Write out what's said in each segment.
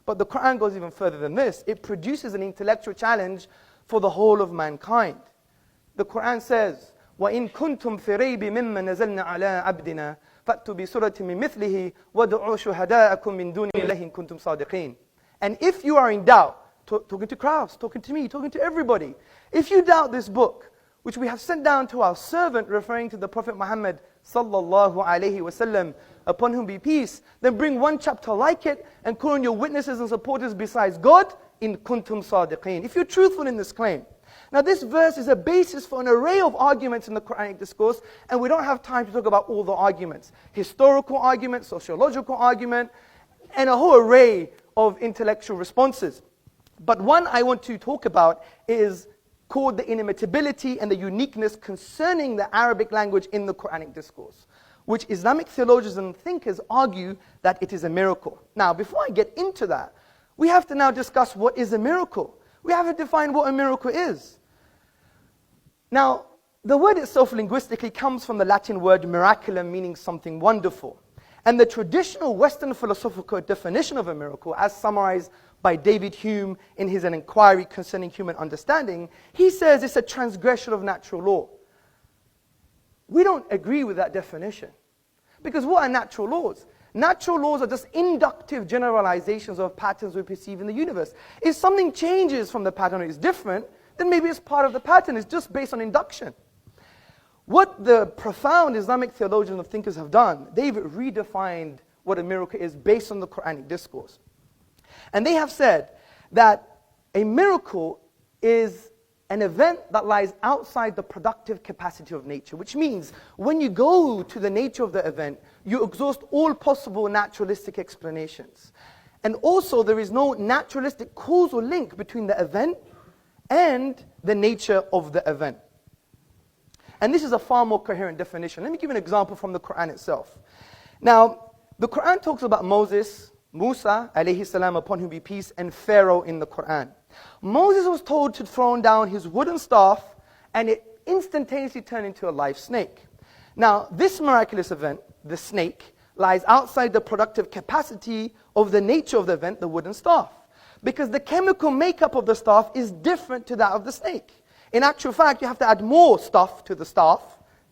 But the Quran goes even further than this. It produces an intellectual challenge for the whole of mankind. The Quran says, وَإِن كُنْتُمْ فِي رَيْبٍ مِّمَّا نَزَلْنَا عَلَىٰ عَبْدِنَا فَأْتُوا بِسُورَةٍ مِّن مِّثْلِهِ وَادْعُوا شُهَدَاءَكُم مِّن دُونِ اللَّهِ إِن كُنتُمْ صَادِقِينَ. And if you are in doubt, talking to Krauss, talking to me, talking to everybody, if you doubt this book, which we have sent down to our servant, referring to the Prophet Muhammad sallallahu alaihi wasallam, upon whom be peace, then bring one chapter like it and call on your witnesses and supporters besides God, in kuntum sadiqeen, if you're truthful in this claim. Now this verse is a basis for an array of arguments in the Quranic discourse, and we don't have time to talk about all the arguments. Historical argument, sociological argument, and a whole array of intellectual responses. But one I want to talk about is called the inimitability and the uniqueness concerning the Arabic language in the Quranic discourse, which Islamic theologians and thinkers argue that it is a miracle. Now, before I get into that, we have to now discuss what is a miracle. We have to define what a miracle is. Now, the word itself linguistically comes from the Latin word miraculum, meaning something wonderful. And the traditional Western philosophical definition of a miracle, as summarized by David Hume in his An Inquiry Concerning Human Understanding, he says it's a transgression of natural law. We don't agree with that definition. Because what are natural laws? Natural laws are just inductive generalizations of patterns we perceive in the universe. If something changes from the pattern or is different, then maybe it's part of the pattern. It's just based on induction. What the profound Islamic theologians and thinkers have done, they've redefined what a miracle is based on the Quranic discourse. And they have said that a miracle is an event that lies outside the productive capacity of nature, which means when you go to the nature of the event, you exhaust all possible naturalistic explanations. And also there is no naturalistic causal link between the event and the nature of the event. And this is a far more coherent definition. Let me give you an example from the Quran itself. Now, the Quran talks about Moses, Musa, alayhi salam, upon whom be peace, and Pharaoh in the Quran. Moses was told to throw down his wooden staff, and it instantaneously turned into a live snake. Now, this miraculous event, the snake, lies outside the productive capacity of the nature of the event, the wooden staff. Because the chemical makeup of the staff is different to that of the snake. In actual fact, you have to add more stuff to the staff,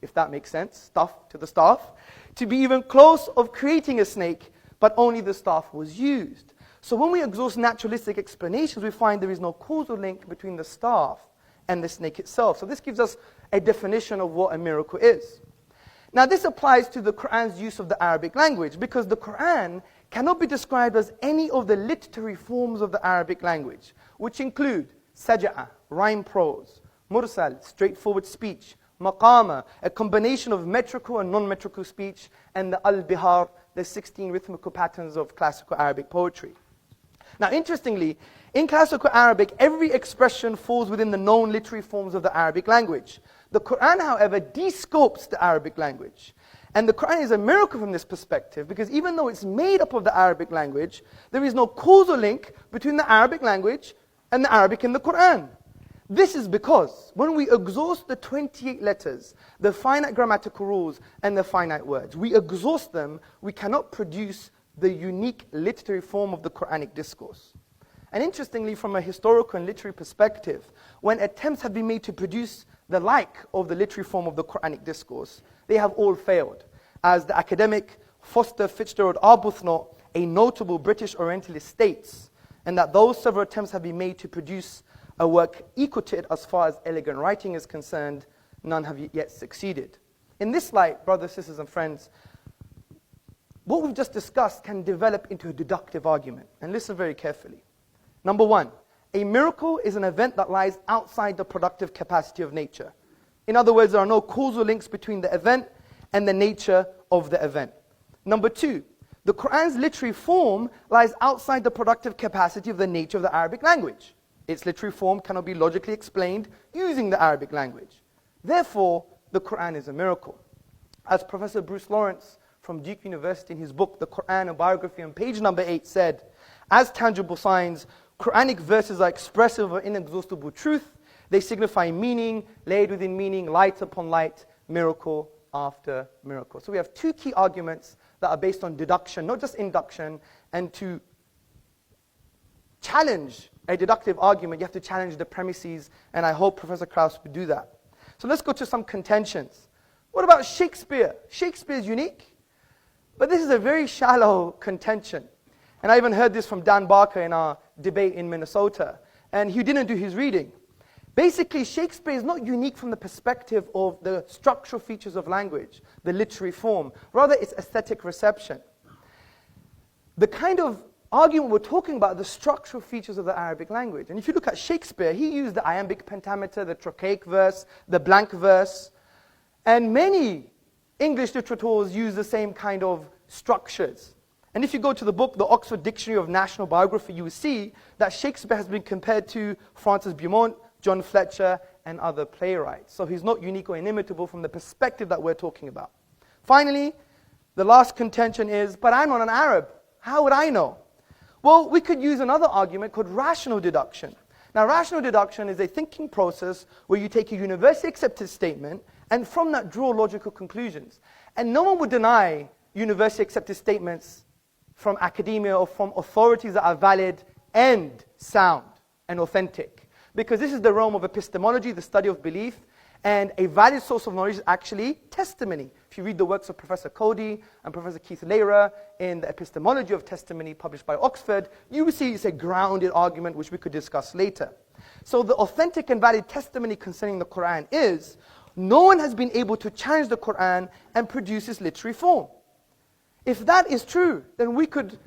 if that makes sense, stuff to the staff, to be even close of creating a snake, but only the staff was used. So when we exhaust naturalistic explanations, we find there is no causal link between the staff and the snake itself. So this gives us a definition of what a miracle is. Now this applies to the Quran's use of the Arabic language, because the Quran cannot be described as any of the literary forms of the Arabic language, which include saj'a, rhyme prose, mursal, straightforward speech, maqama, a combination of metrical and non-metrical speech, and the al-bihar, the 16 rhythmical patterns of classical Arabic poetry. Now interestingly, in classical Arabic, every expression falls within the known literary forms of the Arabic language. The Quran, however, descopes the Arabic language. And the Quran is a miracle from this perspective, because even though it's made up of the Arabic language, there is no causal link between the Arabic language and the Arabic in the Quran. This is because when we exhaust the 28 letters, the finite grammatical rules, and the finite words, we exhaust them, we cannot produce the unique literary form of the Quranic discourse. And interestingly, from a historical and literary perspective, when attempts have been made to produce the like of the literary form of the Quranic discourse, they have all failed. As the academic Foster Fitzgerald Arbuthnot, a notable British Orientalist, states, and that those several attempts have been made to produce a work equal to it as far as elegant writing is concerned, none have yet succeeded. In this light, brothers, sisters, and friends, what we've just discussed can develop into a deductive argument. And listen very carefully. Number one, a miracle is an event that lies outside the productive capacity of nature. In other words, there are no causal links between the event and the nature of the event. Number two, the Quran's literary form lies outside the productive capacity of the nature of the Arabic language. Its literary form cannot be logically explained using the Arabic language. Therefore, the Quran is a miracle. As Professor Bruce Lawrence from Duke University in his book, The Quran, a Biography, on page number 8 said, as tangible signs, Quranic verses are expressive of inexhaustible truth. They signify meaning, layered within meaning, light upon light, miracle after miracle. So we have two key arguments that are based on deduction, not just induction, and to challenge a deductive argument, you have to challenge the premises, and I hope Professor Krauss would do that. So let's go to some contentions. What about Shakespeare? Shakespeare is unique, but this is a very shallow contention. And I even heard this from Dan Barker in our debate in Minnesota, and he didn't do his reading. Basically, Shakespeare is not unique from the perspective of the structural features of language, the literary form. Rather, it's aesthetic reception. The kind of argument we're talking about the structural features of the Arabic language. And if you look at Shakespeare, he used the iambic pentameter, the trochaic verse, the blank verse. And many English literateurs use the same kind of structures. And if you go to the book, the Oxford Dictionary of National Biography, you will see that Shakespeare has been compared to Francis Beaumont, John Fletcher, and other playwrights. So he's not unique or inimitable from the perspective that we're talking about. Finally, the last contention is, but I'm not an Arab. How would I know? Well, we could use another argument called rational deduction. Now, rational deduction is a thinking process where you take a universally accepted statement and from that draw logical conclusions. And no one would deny universally accepted statements from academia or from authorities that are valid and sound and authentic. Because this is the realm of epistemology, the study of belief, and a valid source of knowledge is actually testimony. If you read the works of Professor Cody and Professor Keith Lehrer in the Epistemology of Testimony published by Oxford, you will see it's a grounded argument which we could discuss later. So the authentic and valid testimony concerning the Quran is, no one has been able to challenge the Quran and produce its literary form. If that is true, then we could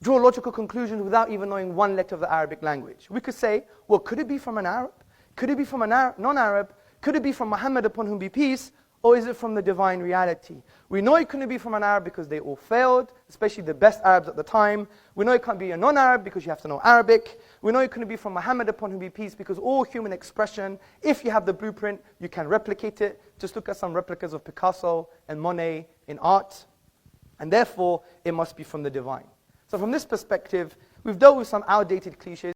draw logical conclusions without even knowing one letter of the Arabic language. We could say, well, could it be from an Arab? Could it be from a non-Arab? Could it be from Muhammad upon whom be peace? Or is it from the divine reality? We know it couldn't be from an Arab because they all failed, especially the best Arabs at the time. We know it can't be a non-Arab because you have to know Arabic. We know it couldn't be from Muhammad upon whom be peace because all human expression, if you have the blueprint, you can replicate it. Just look at some replicas of Picasso and Monet in art. And therefore, it must be from the divine. So from this perspective, we've dealt with some outdated cliches.